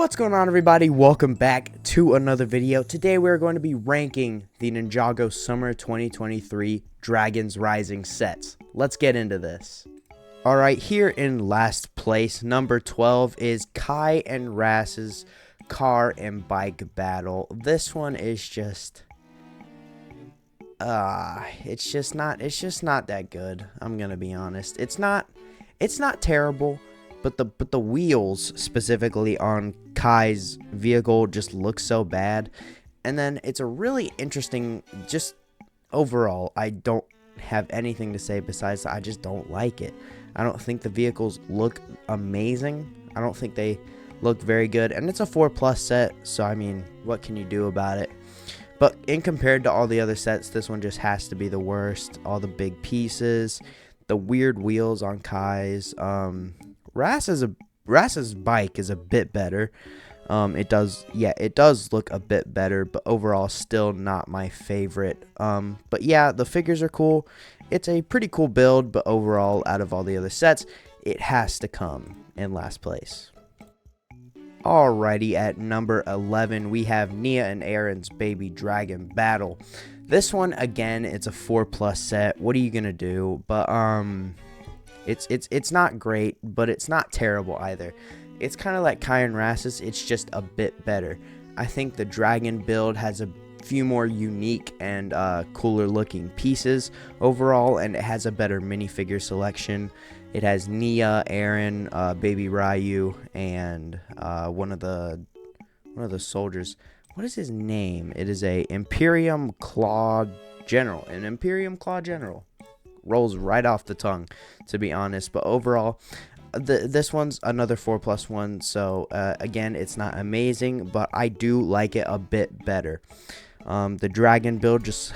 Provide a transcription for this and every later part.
What's going on, everybody? Welcome back to another video. Today we're going to be ranking the Ninjago Summer 2023 Dragons Rising sets. Let's get into this. Alright, here in last place, number 12 is Kai and Rass's car and bike battle. This one is just it's just not that good. I'm gonna be honest. It's not terrible. But the wheels specifically on Kai's vehicle just look so bad. And then it's a really interesting, just overall, I don't have anything to say besides I just don't like it. I don't think the vehicles look amazing. I don't think they look very good. And it's a 4+ set, so I mean, what can you do about it? But in compared to all the other sets, this one just has to be the worst. All the big pieces, the weird wheels on Kai's, Rass's bike is a bit better. It does look a bit better, but overall still not my favorite. But yeah, the figures are cool. It's a pretty cool build, but overall, out of all the other sets, it has to come in last place. Alrighty, at number 11, we have Nia and Arin's Baby Dragon Battle. This one, again, it's a 4+ set. What are you gonna do? But It's not great, but it's not terrible either. It's kind of like Kai and Rass's, it's just a bit better. I think the dragon build has a few more unique and cooler looking pieces overall, and it has a better minifigure selection. It has Nia, Arin, Baby Ryu, and one of the soldiers. What is his name? It is a Imperium Claw General. An Imperium Claw General. Rolls right off the tongue, to be honest. But overall, this one's another 4+ one, so again, it's not amazing, but I do like it a bit better. The dragon build just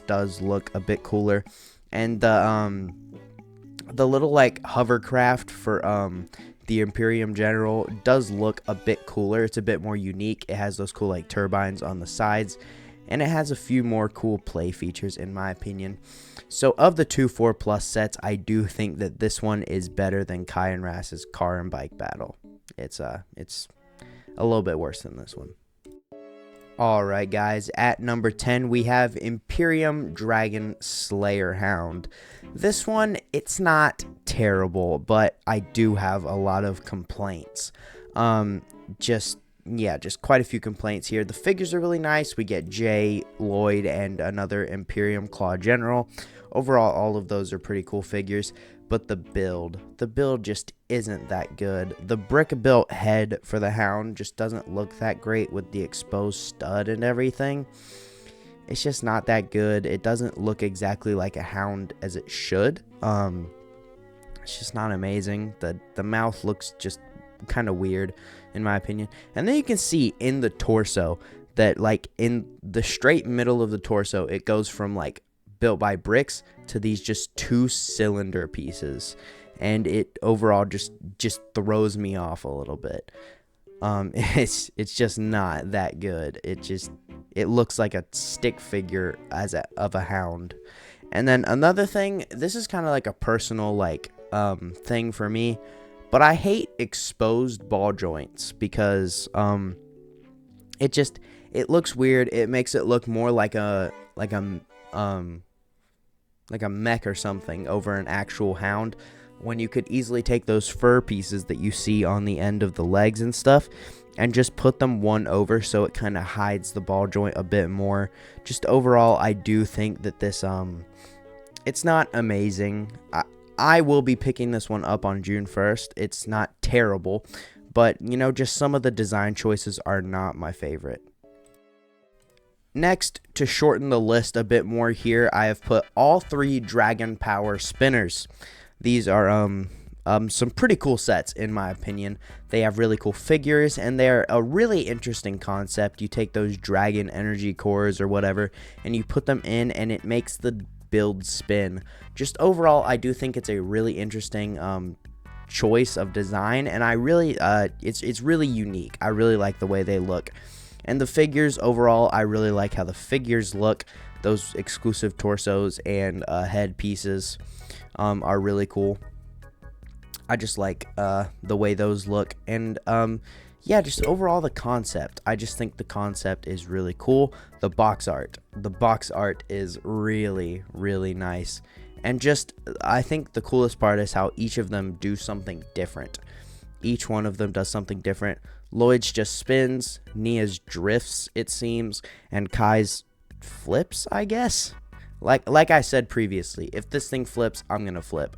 does look a bit cooler, and the little like hovercraft for the Imperium General does look a bit cooler. It's a bit more unique. It has those cool like turbines on the sides, and it has a few more cool play features in my opinion. So of the two 4+ sets, I do think that this one is better than Kai and Rass's car and bike battle. It's a little bit worse than this one. Alright guys, at number 10 we have Imperium Dragon Slayer Hound. This one, it's not terrible, but I do have a lot of complaints. Just quite a few complaints here. The figures are really nice. We get Jay, Lloyd, and another Imperium Claw General. Overall, all of those are pretty cool figures, but the build just isn't that good. The brick-built head for the Hound just doesn't look that great with the exposed stud and everything. It's just not that good. It doesn't look exactly like a Hound as it should. It's just not amazing. The mouth looks just kind of weird in my opinion. And then you can see in the torso that like in the straight middle of the torso, it goes from like built by bricks to these just 2-cylinder pieces, and it overall just throws me off a little bit. It's just not that good. It looks like a stick figure of a Hound. And then another thing, this is kind of like a personal like thing for me, but I hate exposed ball joints because it looks weird. It makes it look more like a Mech or something over an actual Hound, when you could easily take those fur pieces that you see on the end of the legs and stuff and just put them one over so it kind of hides the ball joint a bit more. Just overall, I do think that this it's not amazing. I will be picking this one up on June 1st. It's not terrible, but you know, just some of the design choices are not my favorite. Next, to shorten the list a bit more here, I have put all 3 Dragon Power Spinners. These are some pretty cool sets in my opinion. They have really cool figures, and they're a really interesting concept. You take those dragon energy cores or whatever, and you put them in, and it makes the build spin. Just overall, I do think it's a really interesting choice of design, and I really it's really unique. I really like the way they look. And the figures overall, I really like how the figures look. Those exclusive torsos and head pieces are really cool. I just like the way those look. And yeah, just overall the concept. I just think the concept is really cool. The box art. The box art is really, really nice. And just, I think the coolest part is how each of them do something different. Each one of them does something different. Lloyd's just spins, Nia's drifts, it seems, and Kai's flips, I guess. Like I said previously, if this thing flips, I'm gonna flip.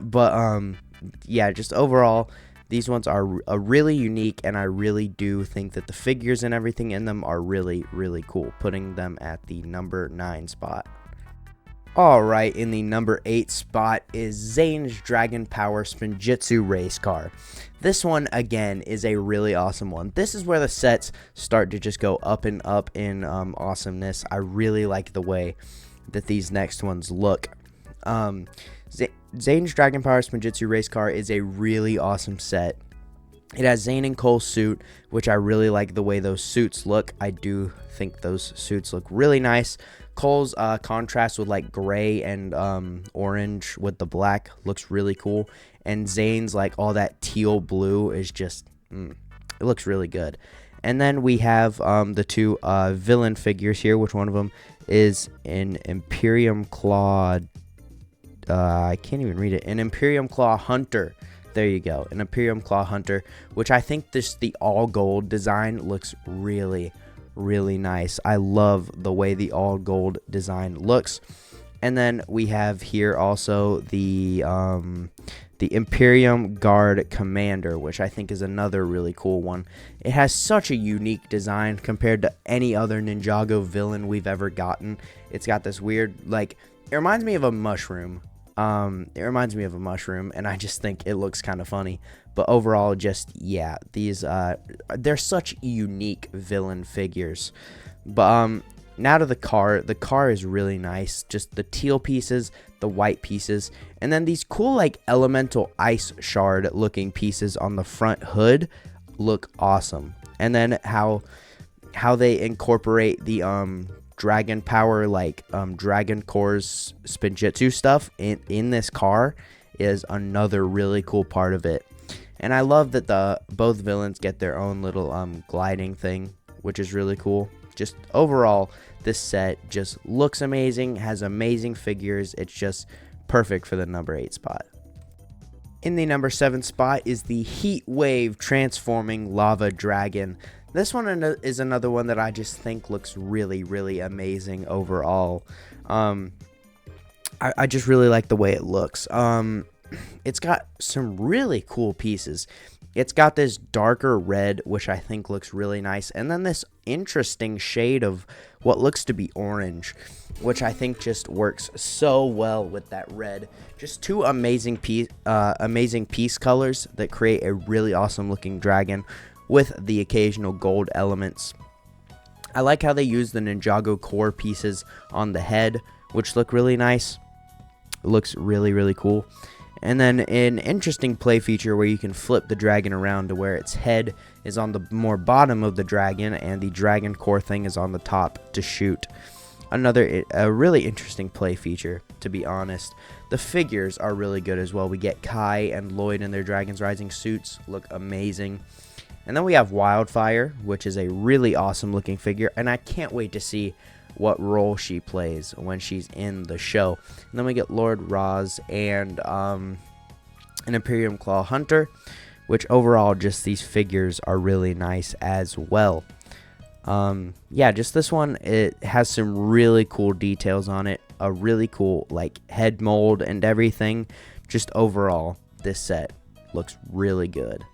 But yeah, just overall, these ones are really unique, and I really do think that the figures and everything in them are really, really cool, putting them at the number 9 spot. Alright, in the number 8 spot is Zane's Dragon Power Spinjitzu Race Car. This one, again, is a really awesome one. This is where the sets start to just go up and up in awesomeness. I really like the way that these next ones look. Zane's Dragon Power Spinjitzu Race Car is a really awesome set. It has Zane and Cole's suit, which I really like the way those suits look. I do think those suits look really nice. Cole's contrast with like gray and orange with the black looks really cool. And Zane's like all that teal blue is just, it looks really good. And then we have the two villain figures here, which one of them is an Imperium Claw. I can't even read it. An Imperium Claw Hunter. There you go. An Imperium Claw Hunter, which I think the all gold design looks really, really nice. I love the way the all gold design looks. And then we have here also the Imperium Guard Commander, which I think is another really cool one. It has such a unique design compared to any other Ninjago villain we've ever gotten. It's got this weird, like, it reminds me of a mushroom. And I just think it looks kind of funny. But overall, just, yeah, these, they're such unique villain figures. But, now to the car. The car is really nice. Just the teal pieces, the white pieces, and then these cool, like, elemental ice shard looking pieces on the front hood look awesome. And then how they incorporate the, Dragon Power, like Dragon Core's Spinjitzu stuff in this car is another really cool part of it. And I love that both villains get their own little gliding thing, which is really cool. Just overall, this set just looks amazing, has amazing figures. It's just perfect for the number 8 spot. In the number 7 spot is the Heatwave Transforming Lava Dragon. This one is another one that I just think looks really, really amazing overall. I just really like the way it looks. It's got some really cool pieces. It's got this darker red, which I think looks really nice. And then this interesting shade of what looks to be orange, which I think just works so well with that red. Just two amazing piece colors that create a really awesome looking dragon with the occasional gold elements. I like how they use the Ninjago core pieces on the head, which look really nice. It looks really, really cool. And then an interesting play feature where you can flip the dragon around to where its head is on the more bottom of the dragon and the dragon core thing is on the top to shoot. A really interesting play feature, to be honest. The figures are really good as well. We get Kai and Lloyd in their Dragon's Rising suits. Look amazing. And then we have Wildfire, which is a really awesome looking figure, and I can't wait to see what role she plays when she's in the show. And then we get Lord Roz and an Imperium Claw Hunter, which overall just these figures are really nice as well. Yeah, just this one, it has some really cool details on it, a really cool like head mold and everything. Just overall, this set looks really good.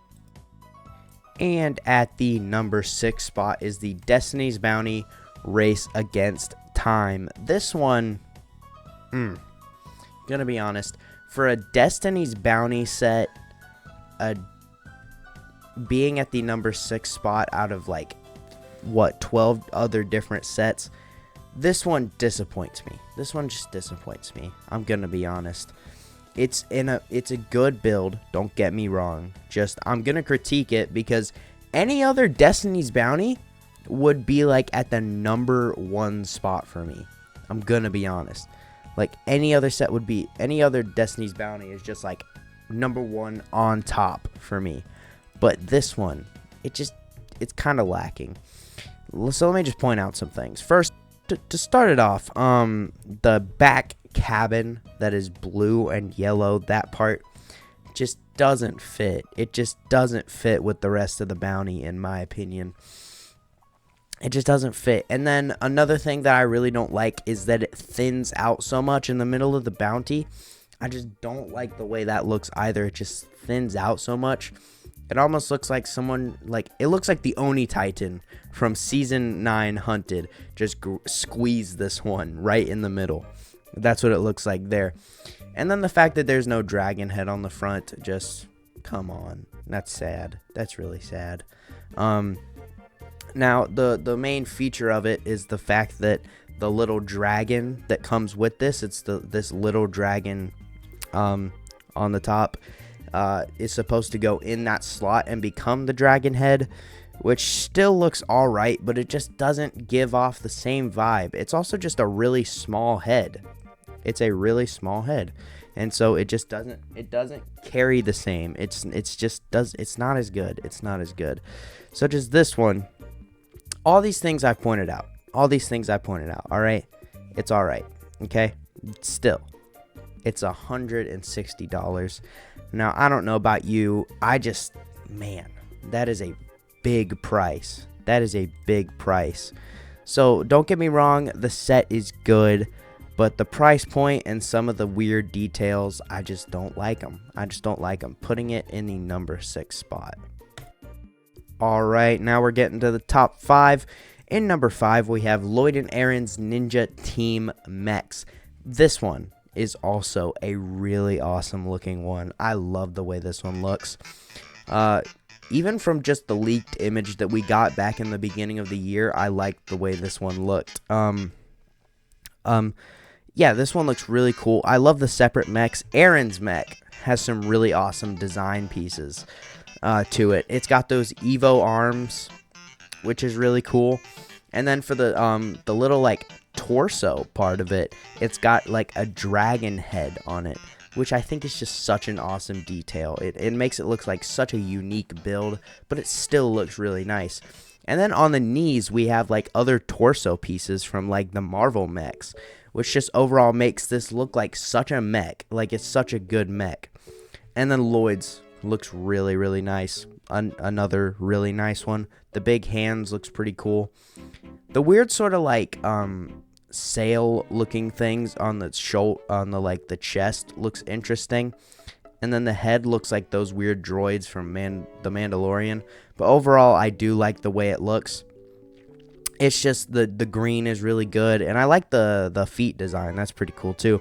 And at the number 6 spot is the Destiny's Bounty Race Against Time. This one, gonna be honest, for a Destiny's Bounty set, being at the number 6 spot out of like, what, 12 other different sets, this one disappoints me. This one just disappoints me. I'm gonna be honest. It's a good build, don't get me wrong. Just, I'm gonna critique it because any other Destiny's Bounty would be like at the number 1 spot for me. I'm gonna be honest. Like any other set would be, any other Destiny's Bounty is just like number 1 on top for me. But this one, it's kind of lacking. So let me just point out some things. First, to start it off, the back cabin that is blue and yellow, that part just doesn't fit. It just doesn't fit with the rest of the bounty, in my opinion. It just doesn't fit. And then another thing that I really don't like is that it thins out so much in the middle of the bounty. I just don't like the way that looks either. It just thins out so much. It almost looks like someone, it looks like the Oni Titan from Season 9 Hunted just squeezed this one right in the middle. That's what it looks like there. And then the fact that there's no dragon head on the front, just, come on. That's sad. That's really sad. Now, the main feature of it is the fact that the little dragon that comes with this little dragon on the top, is supposed to go in that slot and become the dragon head, which still looks alright, but it just doesn't give off the same vibe. It's also just a really small head. It's a really small head, and so it just doesn't carry the same. It's not as good. It's not as good. Such as this one. All these things I've pointed out. Alright? It's alright. Okay? Still, it's $160. Now, I don't know about you. Man, that is a big price. So, don't get me wrong. The set is good. But the price point and some of the weird details, I just don't like them. Putting it in the number 6 spot. Alright, now we're getting to the top 5. In number 5, we have Lloyd and Arin's Ninja Team Mechs. This one is also a really awesome looking one. I love the way this one looks. Even from just the leaked image that we got back in the beginning of the year, I liked the way this one looked. Yeah, this one looks really cool. I love the separate mechs. Arin's mech has some really awesome design pieces to it. It's got those Evo arms, which is really cool. And then for the little torso part of it, it's got a dragon head on it, which I think is just such an awesome detail. It makes it look like such a unique build, but it still looks really nice. And then on the knees, we have other torso pieces from the Marvel mechs, which just overall makes this look like such a mech. It's such a good mech. And then Lloyd's looks really, really nice. Another really nice one. The big hands looks pretty cool. The weird sort of sail looking things on the the chest looks interesting. And then the head looks like those weird droids from The Mandalorian. But overall, I do like the way it looks. It's just the green is really good, and I like the feet design. That's pretty cool too.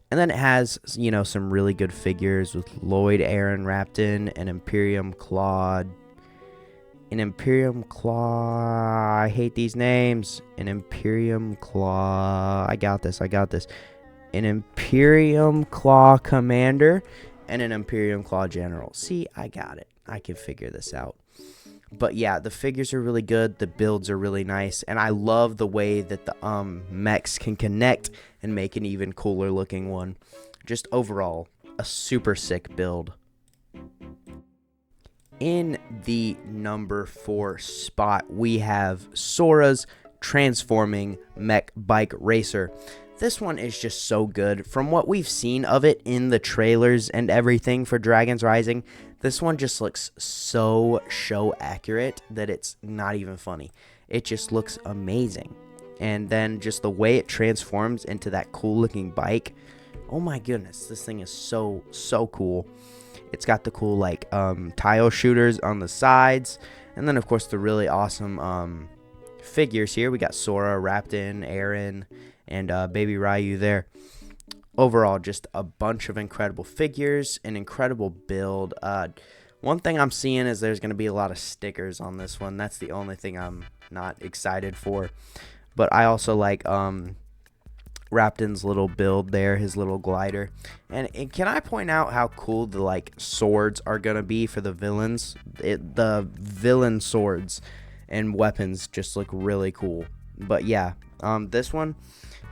And then it has, some really good figures with Lloyd, Arin wrapped in an Imperium Claw. I hate these names. An Imperium Claw. I got this. An Imperium Claw Commander and an Imperium Claw General. See, I got it. I can figure this out. But yeah, the figures are really good. The builds are really nice. And I love the way that the mechs can connect and make an even cooler looking one. Just overall, a super sick build. In the number 4 spot, we have Sora's Transforming Mech Bike Racer. This one is just so good. From what we've seen of it in the trailers and everything for Dragon's Rising, this one just looks so show accurate that it's not even funny. It just looks amazing. And then just the way it transforms into that cool looking bike. Oh my goodness, this thing is so cool. It's got the cool tile shooters on the sides. And then of course the really awesome figures here. We got Sora wrapped in, Arin, and Baby Ryu there. Overall, just a bunch of incredible figures, an incredible build. One thing I'm seeing is there's going to be a lot of stickers on this one. That's the only thing I'm not excited for. But I also like Raptin's little build there, his little glider. And can I point out how cool the swords are going to be for the villains? The villain swords and weapons just look really cool. But yeah, this one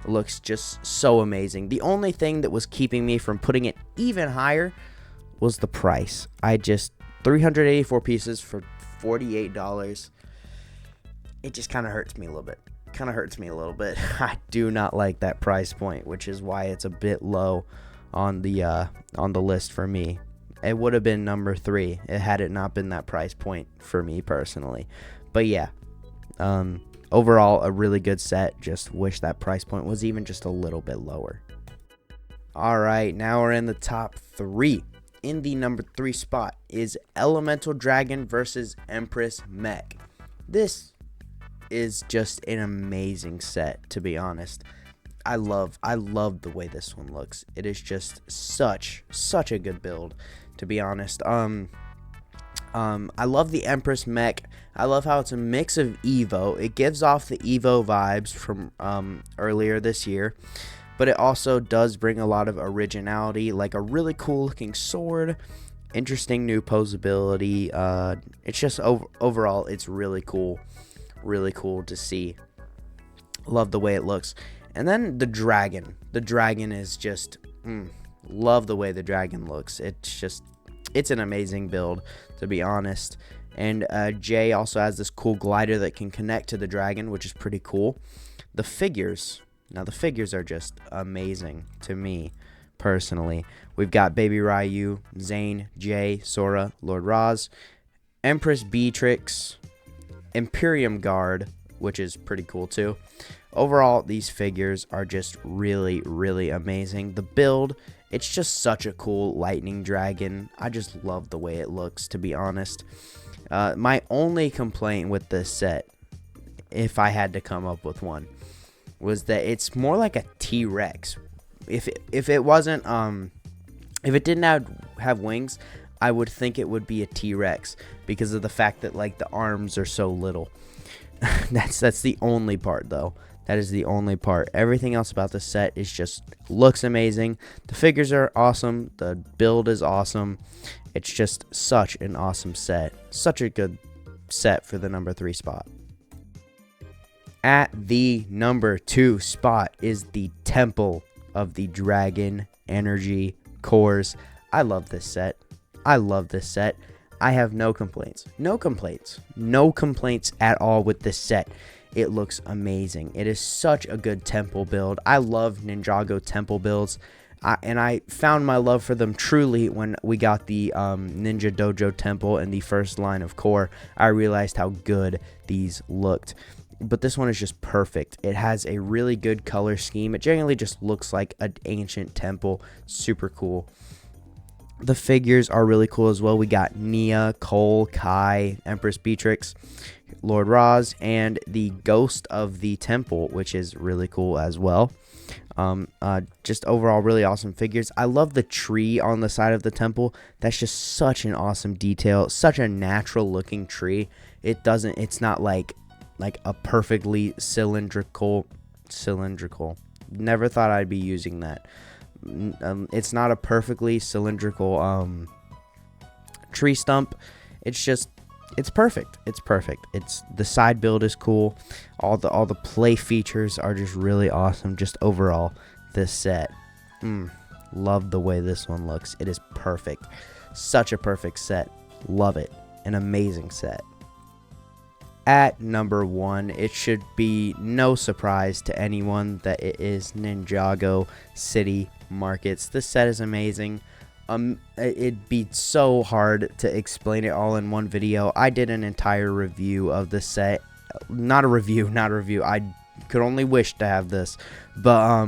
looks just so amazing. The only thing that was keeping me from putting it even higher was the price. 384 pieces for $48. It just kind of hurts me a little bit. I do not like that price point, which is why it's a bit low on the list for me. It would have been number 3 had it not been that price point for me personally. But yeah, overall a really good set. Just wish that price point was even just a little bit lower. All right, now we're in the top 3. In the number 3 spot is Elemental Dragon versus Empress Mech. This is just an amazing set, to be honest. I love the way this one looks. It is just such a good build, to be honest. I love the Empress Mech. I love how it's a mix of Evo. It gives off the Evo vibes from earlier this year, but it also does bring a lot of originality, like a really cool looking sword, interesting new posability. It's just overall it's really cool to see. Love the way it looks. And then the dragon is just love the way the dragon looks. It's an amazing build, to be honest. And Jay also has this cool glider that can connect to the dragon, which is pretty cool. The figures are just amazing to me personally. We've got Baby Ryu, Zane, Jay, Sora, Lord Raz, Empress Beatrix, Imperium Guard, which is pretty cool too. Overall, these figures are just really amazing. The build, it's just such a cool lightning dragon. I just love the way it looks, to be honest. My only complaint with this set, if I had to come up with one, was that it's more like a T-Rex. If it wasn't if it didn't have wings, I would think it would be a T-Rex because of the fact that like the arms are so little. That's the only part though. That is the only part. Everything else about the set is just looks amazing. The figures are awesome. The build is awesome. It's just such an awesome set. Such a good set for the number 3 spot. At the number 2 spot is the Temple of the Dragon Energy Cores. I love this set. I have no complaints. No complaints at all with this set. It looks amazing. It is such a good temple build. I love Ninjago temple builds. And I found my love for them truly when we got the Ninja Dojo temple in the first line of core. I realized how good these looked. But this one is just perfect. It has a really good color scheme. It generally just looks like an ancient temple. Super cool. The figures are really cool as well. We got Nia, Cole, Kai, Empress Beatrix, Lord Raz, and the Ghost of the Temple, which is really cool as well. Just overall really awesome figures. I love the tree on the side of the temple. That's just such an awesome detail. Such a natural looking tree. It's not like a perfectly cylindrical. Never thought I'd be using that. It's not a perfectly cylindrical tree stump. It's perfect. It's the side build is cool. All the play features are just really awesome. Just overall, this set, love the way this one looks. It is perfect. Such a perfect set. Love it. An amazing set. At number 1, it should be no surprise to anyone that it is Ninjago City Markets. This set is amazing. It'd be so hard to explain it all in one video. I did an entire review of the set. Not a review. I could only wish to have this, but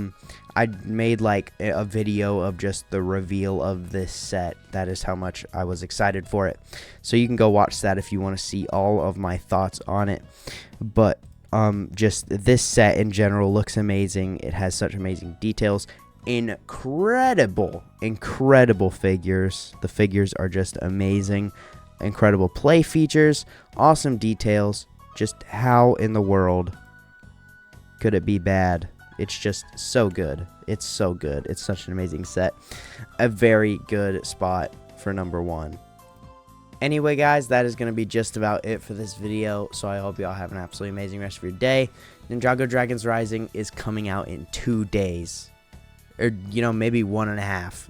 I made like a video of just the reveal of this set. That is how much I was excited for it. So you can go watch that if you want to see all of my thoughts on it. But just this set in general looks amazing. It has such amazing details. Incredible figures. The figures are just amazing. Incredible play features, awesome details. Just how in the world could it be bad? It's just so good. It's so good. It's such an amazing set. A very good spot for number 1. Anyway, guys, that is going to be just about it for this video. So I hope you all have an absolutely amazing rest of your day. Ninjago Dragons Rising is coming out in 2 days. or you know, maybe 1.5.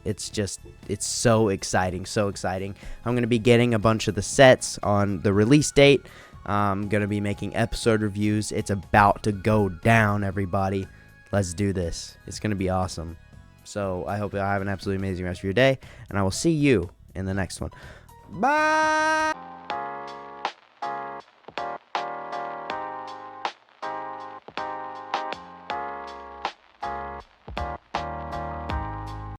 It's so exciting, so exciting. I'm gonna be getting a bunch of the sets on the release date. I'm gonna be making episode reviews. It's about to go down, everybody. Let's do this. It's gonna be awesome. So I hope y'all have an absolutely amazing rest of your day, and I will see you in the next one. Bye.